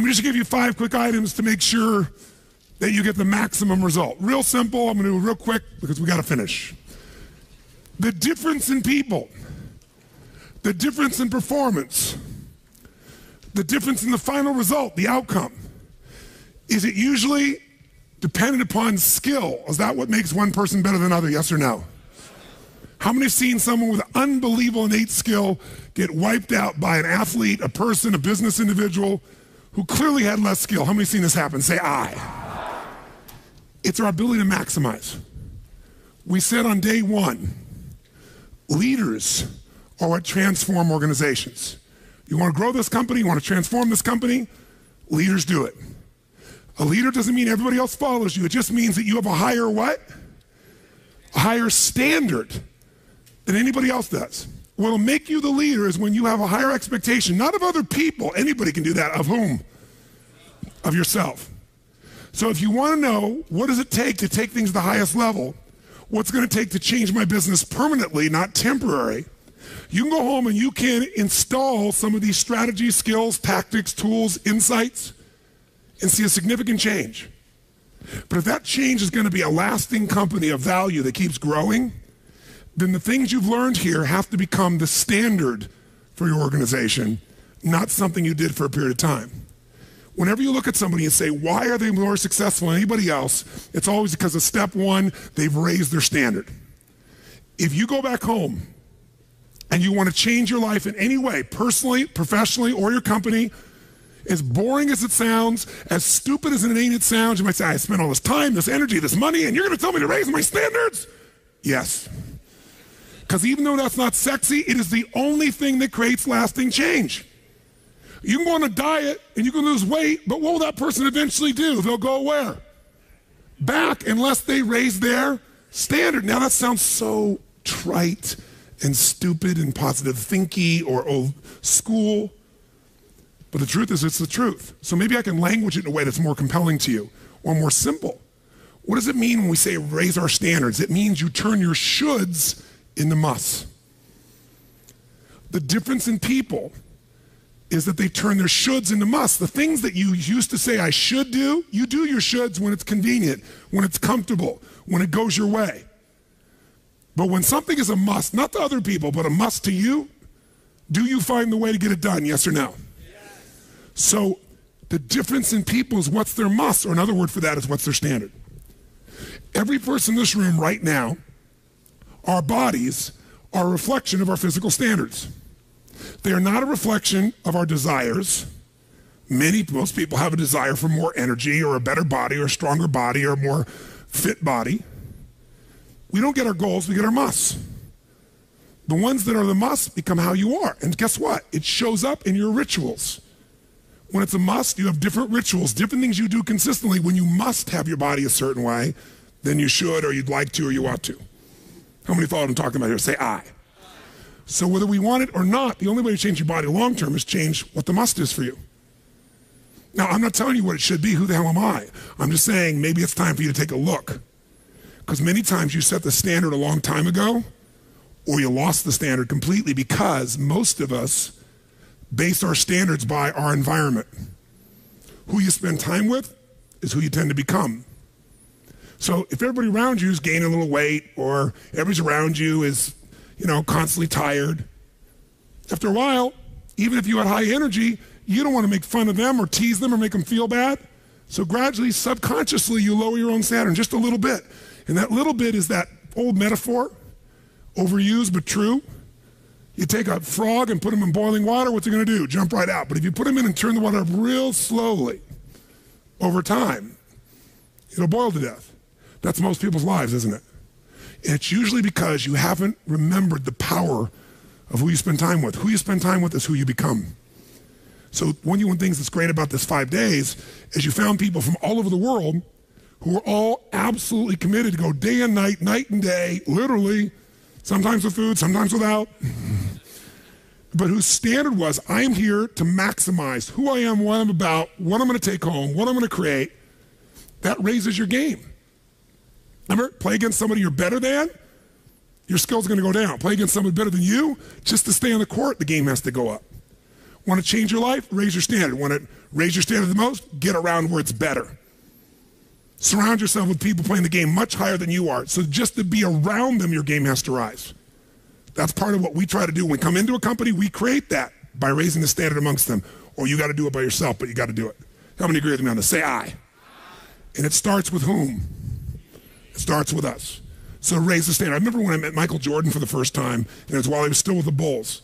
Let me just give you 5 quick items to make sure that you get the maximum result. Real simple. I'm going to do it real quick because we got to finish. The difference in people, the difference in performance, the difference in the final result, the outcome, is it usually dependent upon skill? Is that what makes one person better than another, yes or no? How many have seen someone with unbelievable innate skill get wiped out by an athlete, a person, a business individual who clearly had less skill? How many have seen this happen? Say aye. It's our ability to maximize. We said on day 1, leaders are what transform organizations. You want to grow this company, you want to transform this company, leaders do it. A leader doesn't mean everybody else follows you. It just means that you have a higher what? A higher standard than anybody else does. What will make you the leader is when you have a higher expectation, not of other people. Anybody can do that. Of whom? Of yourself. So if you want to know what does it take to take things to the highest level, what's going to take to change my business permanently, not temporary, you can go home and you can install some of these strategies, skills, tactics, tools, insights, and see a significant change. But if that change is going to be a lasting company of value that keeps growing, then the things you've learned here have to become the standard for your organization, not something you did for a period of time. Whenever you look at somebody and say, why are they more successful than anybody else? It's always because of step 1, they've raised their standard. If you go back home and you want to change your life in any way, personally, professionally, or your company, as boring as it sounds, as stupid as it ain't it sounds, you might say, I spent all this time, this energy, this money, and you're going to tell me to raise my standards? Yes. Because even though that's not sexy, it is the only thing that creates lasting change. You can go on a diet and you can lose weight, but what will that person eventually do? They'll go where? Back, unless they raise their standard. Now that sounds so trite and stupid and positive thinky or old school, but the truth is it's the truth. So maybe I can language it in a way that's more compelling to you or more simple. What does it mean when we say raise our standards? It means you turn your shoulds into musts. The difference in people is that they turn their shoulds into musts. The things that you used to say I should do, you do your shoulds when it's convenient, when it's comfortable, when it goes your way. But when something is a must, not to other people, but a must to you, do you find the way to get it done, yes or no? Yes. So the difference in people is what's their must, or another word for that is what's their standard. Every person in this room right now, our bodies are a reflection of our physical standards. They are not a reflection of our desires. Most people have a desire for more energy or a better body or a stronger body or a more fit body. We don't get our goals, we get our musts. The ones that are the musts become how you are. And guess what? It shows up in your rituals. When it's a must, you have different rituals, different things you do consistently when you must have your body a certain way than you should or you'd like to or you ought to. How many follow what I'm talking about here? Say aye. So whether we want it or not, the only way to change your body long term is change what the must is for you. Now, I'm not telling you what it should be. Who the hell am I? I'm just saying maybe it's time for you to take a look. Because many times you set the standard a long time ago, or you lost the standard completely because most of us base our standards by our environment. Who you spend time with is who you tend to become. So if everybody around you is gaining a little weight, or everybody around you is constantly tired, after a while, even if you had high energy, you don't want to make fun of them or tease them or make them feel bad. So gradually, subconsciously, you lower your own standard just a little bit. And that little bit is that old metaphor, overused but true. You take a frog and put him in boiling water, what's it going to do? Jump right out. But if you put him in and turn the water up real slowly, over time, it'll boil to death. That's most people's lives, isn't it? And it's usually because you haven't remembered the power of who you spend time with. Who you spend time with is who you become. So one of the things that's great about this 5 days is you found people from all over the world who are all absolutely committed to go day and night and day, literally, sometimes with food, sometimes without, but whose standard was, I am here to maximize who I am, what I'm about, what I'm going to take home, what I'm going to create. That raises your game. Remember, play against somebody you're better than, your skill's going to go down. Play against somebody better than you, just to stay on the court, the game has to go up. Want to change your life? Raise your standard. Want to raise your standard the most? Get around where it's better. Surround yourself with people playing the game much higher than you are. So just to be around them, your game has to rise. That's part of what we try to do. When we come into a company, we create that by raising the standard amongst them. Or you got to do it by yourself, but you got to do it. How many agree with me on this? Say I. And it starts with whom? It starts with us. So raise the standard. I remember when I met Michael Jordan for the first time, and it was while he was still with the Bulls.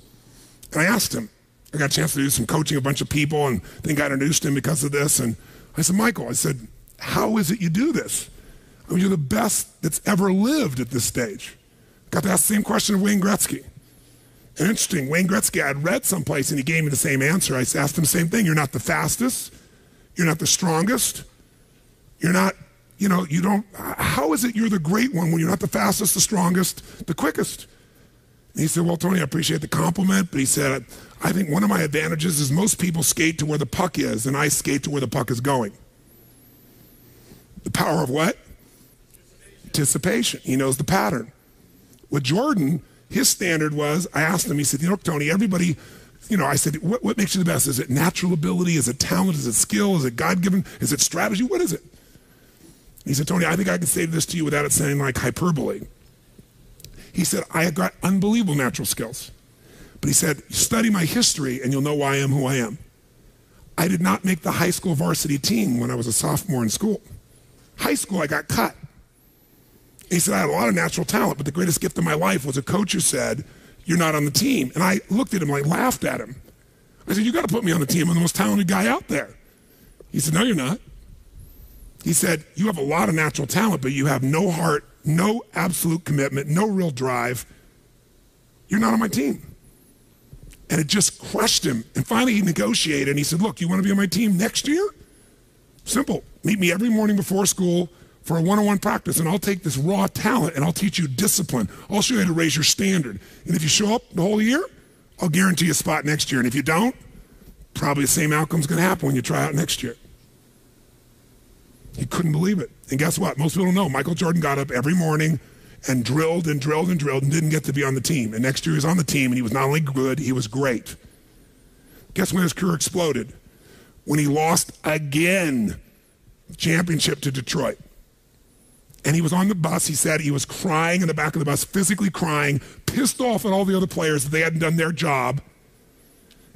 And I asked him, I got a chance to do some coaching, a bunch of people, and then got introduced to him because of this. And I said, Michael, I said, how is it you do this? I mean, you're the best that's ever lived at this stage. Got to ask the same question of Wayne Gretzky. And interesting, Wayne Gretzky, I had read someplace and he gave me the same answer. I asked him the same thing. You're not the fastest. You're not the strongest. You're not, you don't, how is it you're the great one when you're not the fastest, the strongest, the quickest? And he said, well, Tony, I appreciate the compliment, but he said, I think one of my advantages is most people skate to where the puck is and I skate to where the puck is going. The power of what? Anticipation. He knows the pattern. With Jordan, his standard was, I asked him, he said, Tony, everybody, I said, what makes you the best? Is it natural ability? Is it talent? Is it skill? Is it God-given? Is it strategy? What is it? He said, Tony, I think I can say this to you without it sounding like hyperbole. He said, I have got unbelievable natural skills. But he said, study my history and you'll know why I am who I am. I did not make the high school varsity team when I was a sophomore in school. High school, I got cut. He said, I had a lot of natural talent, but the greatest gift of my life was a coach who said, you're not on the team. And I looked at him, I laughed at him. I said, you got to put me on the team. I'm the most talented guy out there. He said, no, you're not. He said, you have a lot of natural talent, but you have no heart, no absolute commitment, no real drive. You're not on my team. And it just crushed him. And finally he negotiated and he said, look, you want to be on my team next year? Simple. Meet me every morning before school for a one-on-one practice, and I'll take this raw talent and I'll teach you discipline. I'll show you how to raise your standard. And if you show up the whole year, I'll guarantee you a spot next year. And if you don't, probably the same outcome's going to happen when you try out next year. He couldn't believe it. And guess what? Most people don't know. Michael Jordan got up every morning and drilled and drilled and drilled and didn't get to be on the team. And next year he was on the team, and he was not only good, he was great. Guess when his career exploded? When he lost again the championship to Detroit. And he was on the bus. He said he was crying in the back of the bus, physically crying, pissed off at all the other players that they hadn't done their job.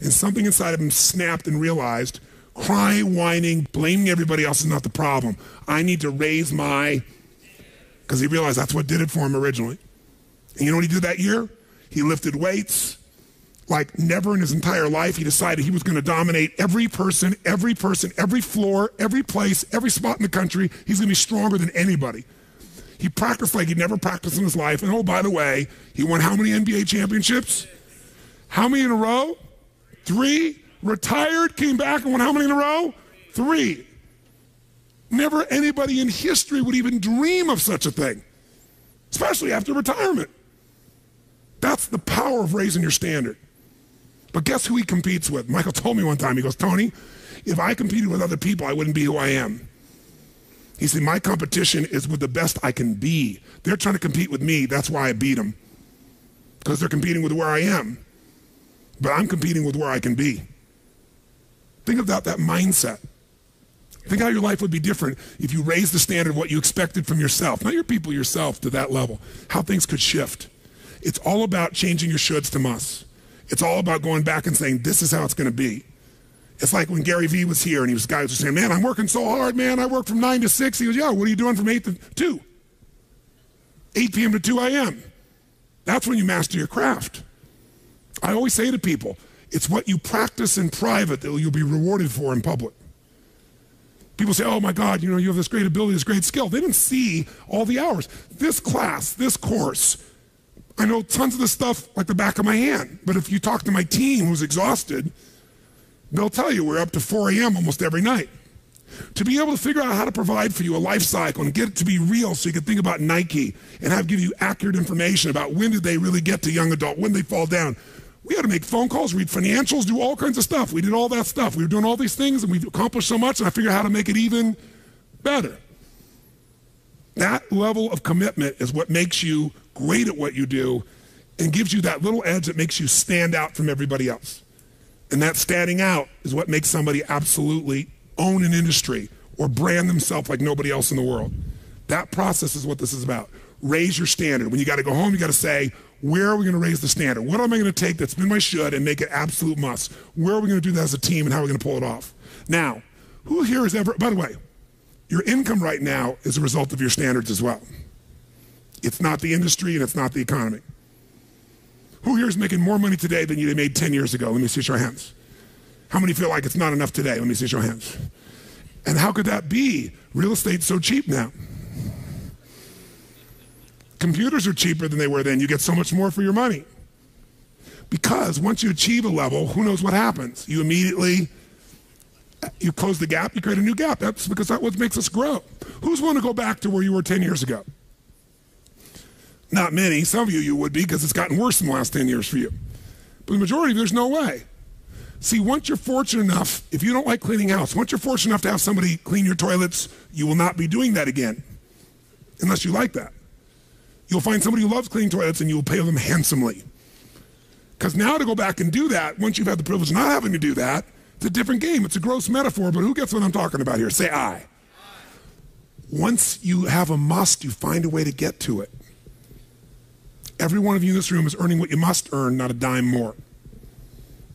And something inside of him snapped and realized, crying, whining, blaming everybody else is not the problem. I need to raise my, because he realized that's what did it for him originally. And you know what he did that year? He lifted weights like never in his entire life. He decided he was going to dominate every person, every floor, every place, every spot in the country. He's going to be stronger than anybody. He practiced like he'd never practiced in his life. And oh, by the way, he won how many NBA championships? How many in a row? 3. Retired, came back and won how many in a row? 3. Never anybody in history would even dream of such a thing, especially after retirement. That's the power of raising your standard. But guess who he competes with? Michael told me one time, he goes, Tony, if I competed with other people, I wouldn't be who I am. He said, my competition is with the best I can be. They're trying to compete with me. That's why I beat them. Because they're competing with where I am. But I'm competing with where I can be. Think about that mindset. Think how your life would be different if you raised the standard of what you expected from yourself, not your people, yourself, to that level. How things could shift. It's all about changing your shoulds to musts. It's all about going back and saying, this is how it's going to be. It's like when Gary Vee was here and guys were saying, man, I'm working so hard, man. I work from 9 to 6. He goes, yeah, what are you doing from 8 to 2? 8 p.m. to 2 a.m. That's when you master your craft. I always say to people, it's what you practice in private that you'll be rewarded for in public. People say, oh my God, you have this great ability, this great skill. They didn't see all the hours. This class, this course, I know tons of the stuff like the back of my hand. But if you talk to my team who's exhausted, they'll tell you we're up to 4 a.m. almost every night. To be able to figure out how to provide for you a life cycle and get it to be real so you can think about Nike and give you accurate information about when did they really get to young adult, when they fall down. We had to make phone calls, read financials, do all kinds of stuff. We did all that stuff. We were doing all these things and we've accomplished so much, and I figured out how to make it even better. That level of commitment is what makes you great at what you do and gives you that little edge that makes you stand out from everybody else. And that standing out is what makes somebody absolutely own an industry or brand themselves like nobody else in the world. That process is what this is about. Raise your standard. When you got to go home, you got to say, where are we going to raise the standard? What am I going to take that's been my should and make it absolute must? Where are we going to do that as a team and how are we going to pull it off? Now, who here has ever, by the way, your income right now is a result of your standards as well. It's not the industry and it's not the economy. Who here is making more money today than you made 10 years ago? Let me see your hands. How many feel like it's not enough today? Let me see your hands. And how could that be? Real estate's so cheap now. Computers are cheaper than they were then. You get so much more for your money. Because once you achieve a level, who knows what happens? You immediately, you close the gap, you create a new gap. That's because that's what makes us grow. Who's willing to go back to where you were 10 years ago? Not many. Some of you would be because it's gotten worse in the last 10 years for you. But the majority, there's no way. See, once you're fortunate enough, if you don't like cleaning house, once you're fortunate enough to have somebody clean your toilets, you will not be doing that again, unless you like that. You'll find somebody who loves cleaning toilets and you'll pay them handsomely. Because now to go back and do that, once you've had the privilege of not having to do that, it's a different game. It's a gross metaphor, but who gets what I'm talking about here? Say I. Once you have a must, you find a way to get to it. Every one of you in this room is earning what you must earn, not a dime more.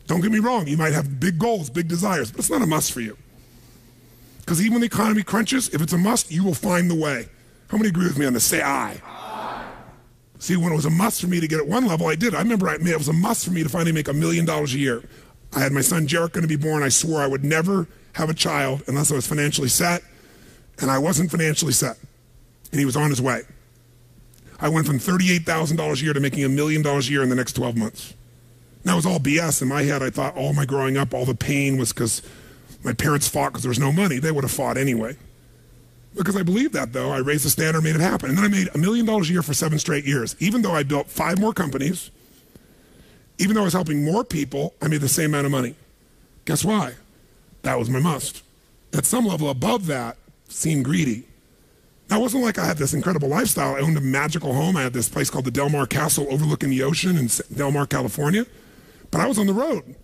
Don't get me wrong, you might have big goals, big desires, but it's not a must for you. Because even when the economy crunches, if it's a must, you will find the way. How many agree with me on this? Say I. See, when it was a must for me to get at one level, I did. I remember it was a must for me to finally make $1 million a year. I had my son Jarek going to be born. I swore I would never have a child unless I was financially set, and I wasn't financially set, and he was on his way. I went from $38,000 a year to making $1 million a year in the next 12 months. And that was all BS. In my head, I thought all my growing up, all the pain was because my parents fought because there was no money. They would have fought anyway. Because I believed that, though, I raised the standard, made it happen. And then I made $1 million a year for 7 straight years. Even though I built 5 more companies, even though I was helping more people, I made the same amount of money. Guess why? That was my must. At some level above that, seemed greedy. Now, it wasn't like I had this incredible lifestyle. I owned a magical home. I had this place called the Del Mar Castle overlooking the ocean in Del Mar, California. But I was on the road,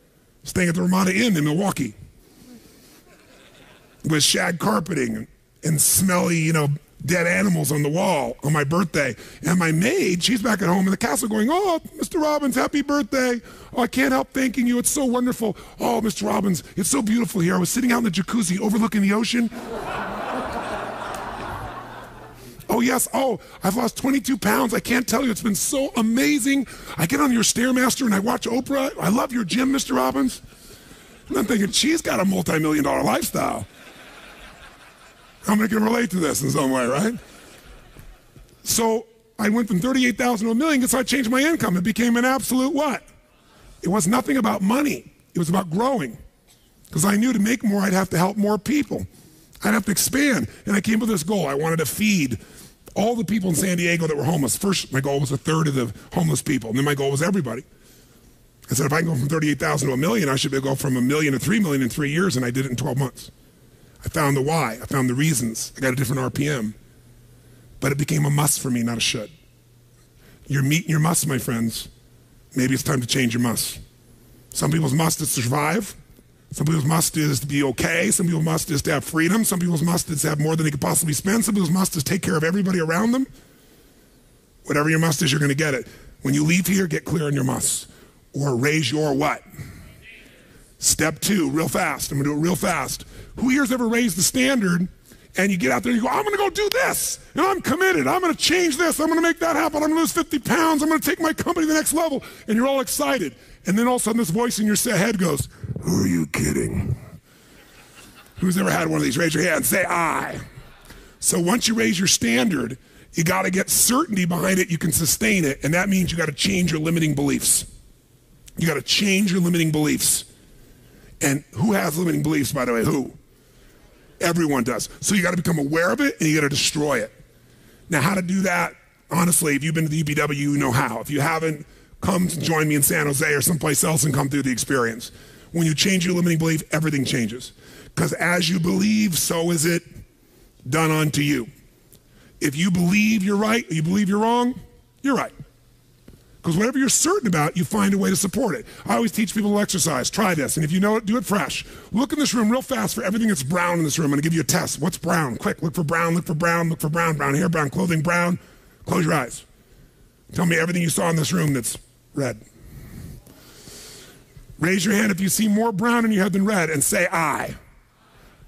staying at the Ramada Inn in Milwaukee with shag carpeting and smelly, dead animals on the wall on my birthday. And my maid, she's back at home in the castle going, oh, Mr. Robbins, happy birthday. Oh, I can't help thanking you. It's so wonderful. Oh, Mr. Robbins, it's so beautiful here. I was sitting out in the jacuzzi overlooking the ocean. Oh, yes. Oh, I've lost 22 pounds. I can't tell you. It's been so amazing. I get on your Stairmaster and I watch Oprah. I love your gym, Mr. Robbins. And I'm thinking, she's got a multi-million-dollar lifestyle. How many can relate to this in some way, right? So I went from 38,000 to $1 million, so I changed my income. It became an absolute what? It was nothing about money. It was about growing. Because I knew to make more, I'd have to help more people. I'd have to expand. And I came with this goal. I wanted to feed all the people in San Diego that were homeless. First, my goal was 1/3 of the homeless people. And then my goal was everybody. I said, if I can go from 38,000 to $1 million, I should be able to go from $1 million to $3 million in 3 years, and I did it in 12 months. I found the why. I found the reasons. I got a different RPM. But it became a must for me, not a should. You're meeting your must, my friends. Maybe it's time to change your must. Some people's must is to survive. Some people's must is to be okay. Some people's must is to have freedom. Some people's must is to have more than they could possibly spend. Some people's must is take care of everybody around them. Whatever your must is, you're going to get it. When you leave here, get clear on your must. Or raise your what? Step 2, real fast. I'm going to do it real fast. Who here's ever raised the standard and you get out there and you go, I'm going to go do this, and I'm committed. I'm going to change this. I'm going to make that happen. I'm going to lose 50 pounds. I'm going to take my company to the next level. And you're all excited. And then all of a sudden this voice in your head goes, who are you kidding? Who's ever had one of these? Raise your hand. Say I. So once you raise your standard, you got to get certainty behind it. You can sustain it. And that means you got to change your limiting beliefs. You got to change your limiting beliefs. And who has limiting beliefs, by the way? Who? Everyone does. So you got to become aware of it and you got to destroy it. Now, how to do that? Honestly, if you've been to the UPW, you know how. If you haven't, come to join me in San Jose or someplace else and come through the experience. When you change your limiting belief, everything changes. Because as you believe, so is it done unto you. If you believe you're right or you believe you're wrong, you're right. Because whatever you're certain about, you find a way to support it. I always teach people to exercise. Try this. And if you know it, do it fresh. Look in this room real fast for everything that's brown in this room. I'm going to give you a test. What's brown? Quick. Look for brown, look for brown, look for brown. Brown hair, brown clothing, brown. Close your eyes. Tell me everything you saw in this room that's red. Raise your hand if you see more brown in your head than red and say I.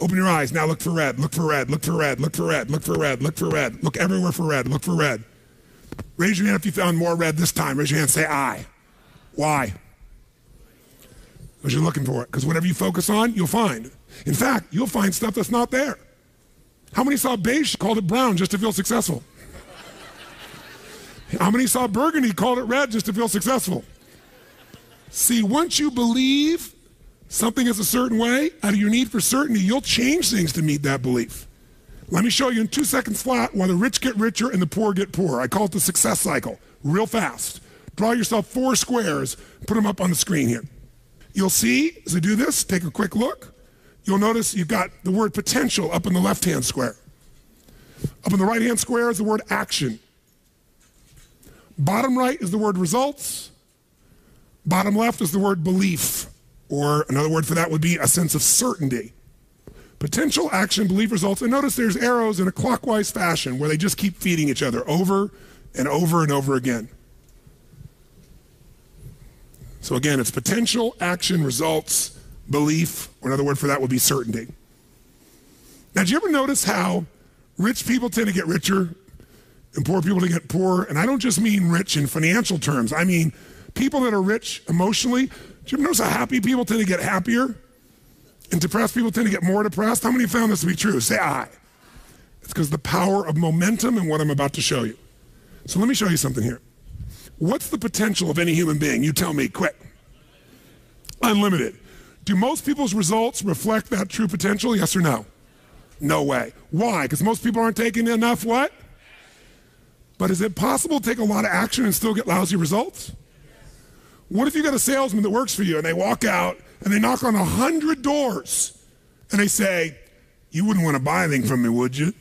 Open your eyes. Now look for red. Look for red. Look for red. Look for red. Look for red. Look for red. Look everywhere for red. Look for red. Raise your hand if you found more red this time. Raise your hand, say I. Why? Because you're looking for it. Because whatever you focus on, you'll find. In fact, you'll find stuff that's not there. How many saw beige, called it brown just to feel successful? How many saw burgundy, called it red just to feel successful? See, once you believe something is a certain way, out of your need for certainty, you'll change things to meet that belief. Let me show you in 2 seconds flat why the rich get richer and the poor get poorer. I call it the success cycle, real fast. Draw yourself 4 squares, put them up on the screen here. You'll see, as I do this, take a quick look. You'll notice you've got the word potential up in the left-hand square. Up in the right-hand square is the word action. Bottom right is the word results. Bottom left is the word belief, or another word for that would be a sense of certainty. Potential, action, belief, results. And notice there's arrows in a clockwise fashion where they just keep feeding each other over and over and over again. So again, it's potential, action, results, belief, or another word for that would be certainty. Now, did you ever notice how rich people tend to get richer and poor people to get poorer? And I don't just mean rich in financial terms. I mean people that are rich emotionally. Did you ever notice how happy people tend to get happier? And depressed people tend to get more depressed? How many found this to be true? Say I. It's because the power of momentum and what I'm about to show you. So let me show you something here. What's the potential of any human being? You tell me, quick. Unlimited. Do most people's results reflect that true potential? Yes or no? No way. Why? Because most people aren't taking enough what? But is it possible to take a lot of action and still get lousy results? What if you got a salesman that works for you and they walk out and they knock on 100 doors and they say, you wouldn't want to buy anything from me, would you?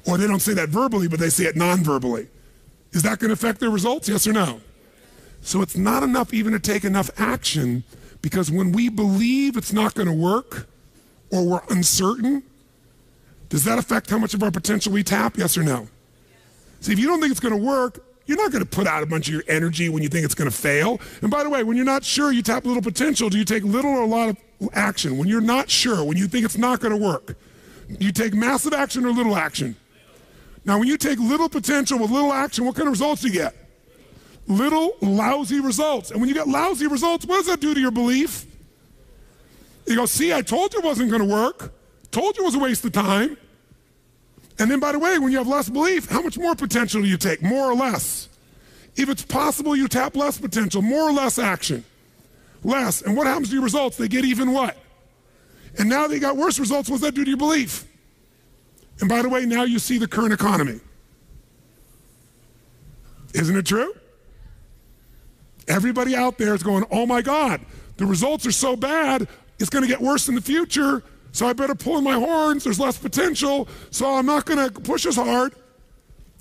Or they don't say that verbally, but they say it non-verbally. Is that going to affect their results? Yes or no? So it's not enough even to take enough action, because when we believe it's not going to work or we're uncertain, does that affect how much of our potential we tap? Yes or no? See, if you don't think it's going to work, you're not going to put out a bunch of your energy when you think it's going to fail. And by the way, when you're not sure, you tap little potential. Do you take little or a lot of action? When you're not sure, when you think it's not going to work, do you take massive action or little action? Now, when you take little potential with little action, what kind of results do you get? Little lousy results. And when you get lousy results, what does that do to your belief? You go, see, I told you it wasn't going to work. Told you it was a waste of time. And then, by the way, when you have less belief, how much more potential do you take? More or less? If it's possible, you tap less potential, more or less action. Less. And what happens to your results? They get even what? And now they got worse results. What does that do to your belief? And by the way, now you see the current economy. Isn't it true? Everybody out there is going, oh my God, the results are so bad, it's going to get worse in the future. So I better pull in my horns, there's less potential, so I'm not going to push as hard.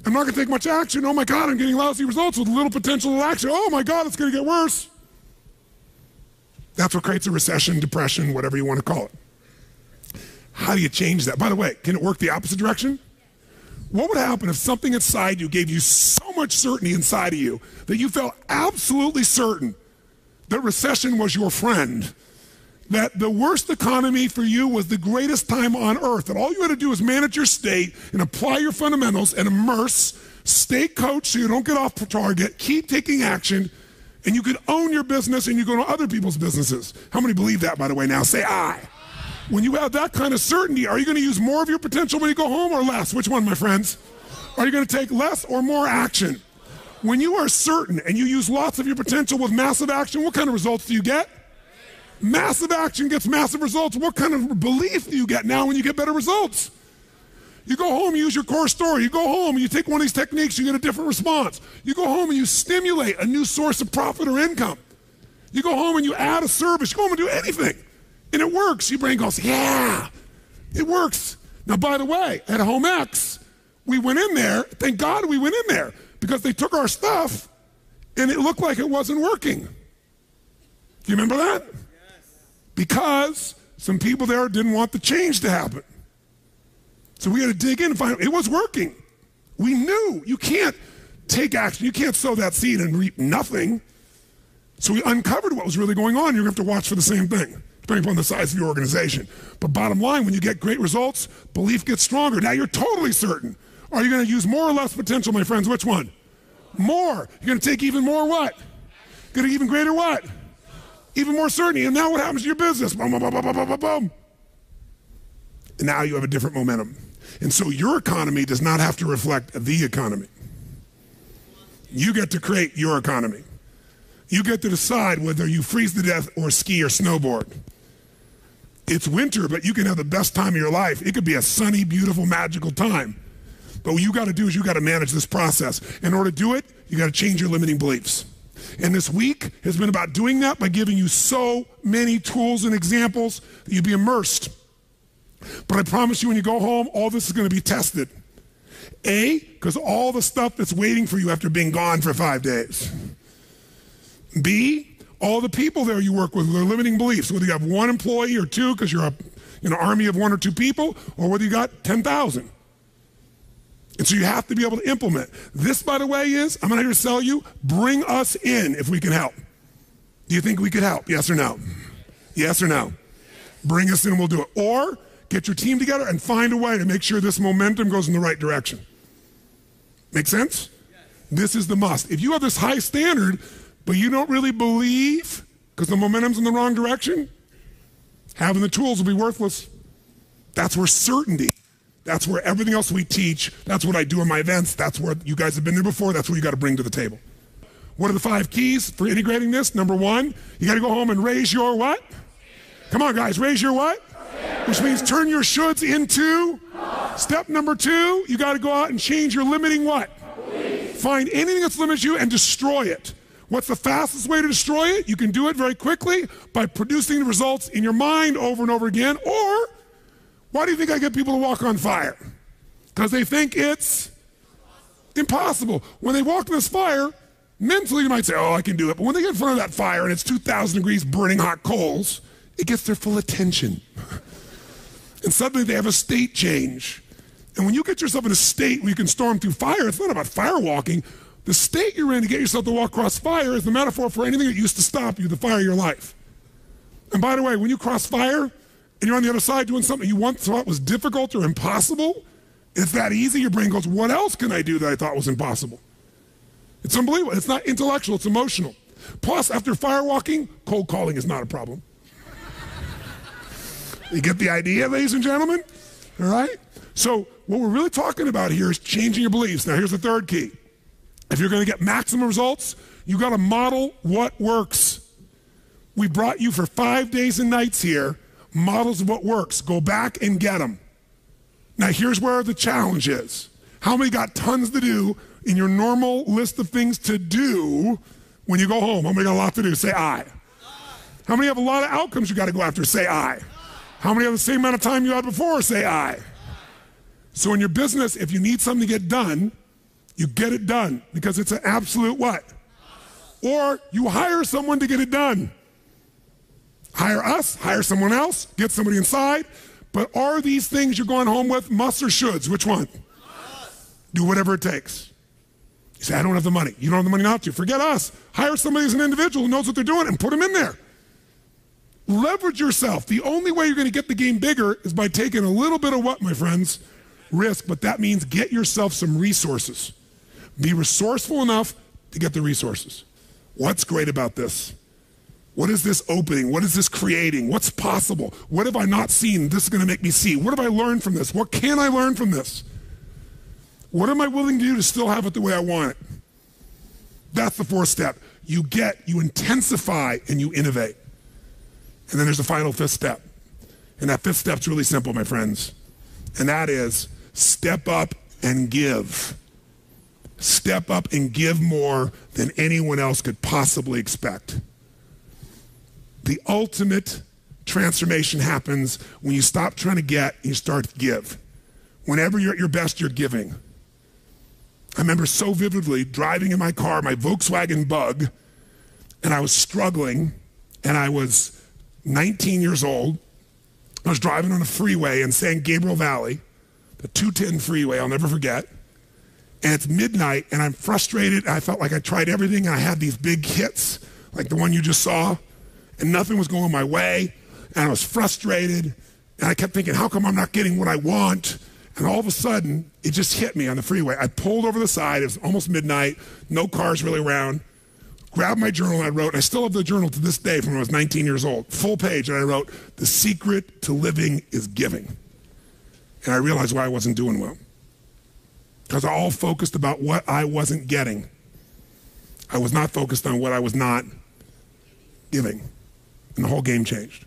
I'm not going to take much action. Oh my God, I'm getting lousy results with little potential action. Oh my God, it's going to get worse. That's what creates a recession, depression, whatever you want to call it. How do you change that? By the way, can it work the opposite direction? What would happen if something inside you gave you so much certainty inside of you that you felt absolutely certain that recession was your friend? That the worst economy for you was the greatest time on earth, that all you had to do was manage your state and apply your fundamentals and immerse, stay coached so you don't get off target, keep taking action, and you could own your business and you go to other people's businesses. How many believe that, by the way, now? Say I. When you have that kind of certainty, are you going to use more of your potential when you go home or less? Which one, my friends? Are you going to take less or more action? When you are certain and you use lots of your potential with massive action, what kind of results do you get? Massive action gets massive results. What kind of belief do you get now when you get better results? You go home, you use your core story. You go home and you take one of these techniques, you get a different response. You go home and you stimulate a new source of profit or income. You go home and you add a service. You go home and do anything. And it works. Your brain goes, yeah, it works. Now, by the way, at Home X, we went in there. Thank God we went in there. because they took our stuff and it looked like it wasn't working. Do you remember that? Yes. Because some people there didn't want the change to happen. So we had to dig in and find out it was working. We knew you can't take action. You can't sow that seed and reap nothing. So we uncovered what was really going on. You're going to have to watch for the same thing, depending upon the size of your organization. But bottom line, when you get great results, belief gets stronger. Now you're totally certain. Are you going to use more or less potential, my friends? Which one? More. You're going to take even more what? Going to even greater what? Even more certainty. And now what happens to your business? Boom, boom, boom, boom, boom, boom, boom. And now you have a different momentum. And so your economy does not have to reflect the economy. You get to create your economy. You get to decide whether you freeze to death or ski or snowboard. It's winter, but you can have the best time of your life. It could be a sunny, beautiful, magical time. But what you got to do is you got to manage this process. In order to do it, you got to change your limiting beliefs. And this week has been about doing that by giving you so many tools and examples that you'd be immersed. But I promise you when you go home, all this is going to be tested. A, because all the stuff that's waiting for you after being gone for 5 days. B, all the people there you work with, their limiting beliefs, whether you have one employee or two because you're an army of 1 or 2 people, or whether you got 10,000. And so you have to be able to implement. This, by the way, is, I'm not here to sell you, bring us in if we can help. Do you think we could help? Yes or no? Yes or no? Bring us in and we'll do it. Or get your team together and find a way to make sure this momentum goes in the right direction. Make sense? Yes. This is the must. If you have this high standard, but you don't really believe because the momentum's in the wrong direction, having the tools will be worthless. That's where certainty, that's where everything else we teach, that's what I do in my events, that's where you guys have been there before, that's what you got to bring to the table. What are the 5 keys for integrating this? Number 1, you got to go home and raise your what? Come on, guys, raise your what? Which means turn your shoulds into. Step number 2, you got to go out and change your limiting what? Find anything that's limiting you and destroy it. What's the fastest way to destroy it? You can do it very quickly by producing the results in your mind over and over again. Or, why do you think I get people to walk on fire? Because they think it's impossible. When they walk in this fire, mentally you might say, oh, I can do it. But when they get in front of that fire and it's 2,000 degrees burning hot coals, it gets their full attention. And suddenly they have a state change. And when you get yourself in a state where you can storm through fire, it's not about fire walking. The state you're in to get yourself to walk across fire is the metaphor for anything that used to stop you, the fire of your life. And by the way, when you cross fire and you're on the other side doing something you once thought was difficult or impossible, it's that easy, your brain goes, what else can I do that I thought was impossible? It's unbelievable. It's not intellectual, it's emotional. Plus, after fire walking, cold calling is not a problem. You get the idea, ladies and gentlemen? All right? So what we're really talking about here is changing your beliefs. Now, here's the 3rd key. If you're going to get maximum results, you got to model what works. We brought you for 5 days and nights here, models of what works. Go back and get them. Now, here's where the challenge is. How many got tons to do in your normal list of things to do when you go home? How many got a lot to do? Say I. How many have a lot of outcomes you got to go after? Say I. How many have the same amount of time you had before? Say I. So in your business, if you need something to get done, you get it done because it's an absolute what? Or you hire someone to get it done. Hire us, hire someone else, get somebody inside. But are these things you're going home with musts or shoulds? Which one? Do whatever it takes. You say, I don't have the money. You don't have the money not to. Forget us. Hire somebody as an individual who knows what they're doing and put them in there. Leverage yourself. The only way you're going to get the game bigger is by taking a little bit of what, my friends? Risk, but that means get yourself some resources. Be resourceful enough to get the resources. What's great about this? What is this opening? What is this creating? What's possible? What have I not seen? This is going to make me see. What have I learned from this? What can I learn from this? What am I willing to do to still have it the way I want it? That's the 4th step. You intensify, and you innovate. And then there's the final 5th step. And that 5th step's really simple, my friends. And that is step up and give. Step up and give more than anyone else could possibly expect. The ultimate transformation happens when you stop trying to get and you start to give. Whenever you're at your best, you're giving. I remember so vividly driving in my car, my Volkswagen Bug, and I was struggling, and I was 19 years old. I was driving on a freeway in San Gabriel Valley, the 210 freeway, I'll never forget. And it's midnight, and I'm frustrated. I felt like I tried everything, and I had these big hits, like the one you just saw, and nothing was going my way, and I was frustrated, and I kept thinking, how come I'm not getting what I want? And all of a sudden, it just hit me on the freeway. I pulled over the side. It was almost midnight, no cars really around, grabbed my journal, and I wrote, and I still have the journal to this day from when I was 19 years old, full page, and I wrote, "The secret to living is giving." And I realized why I wasn't doing well. Because I all focused about what I wasn't getting. I was not focused on what I was not giving. And the whole game changed.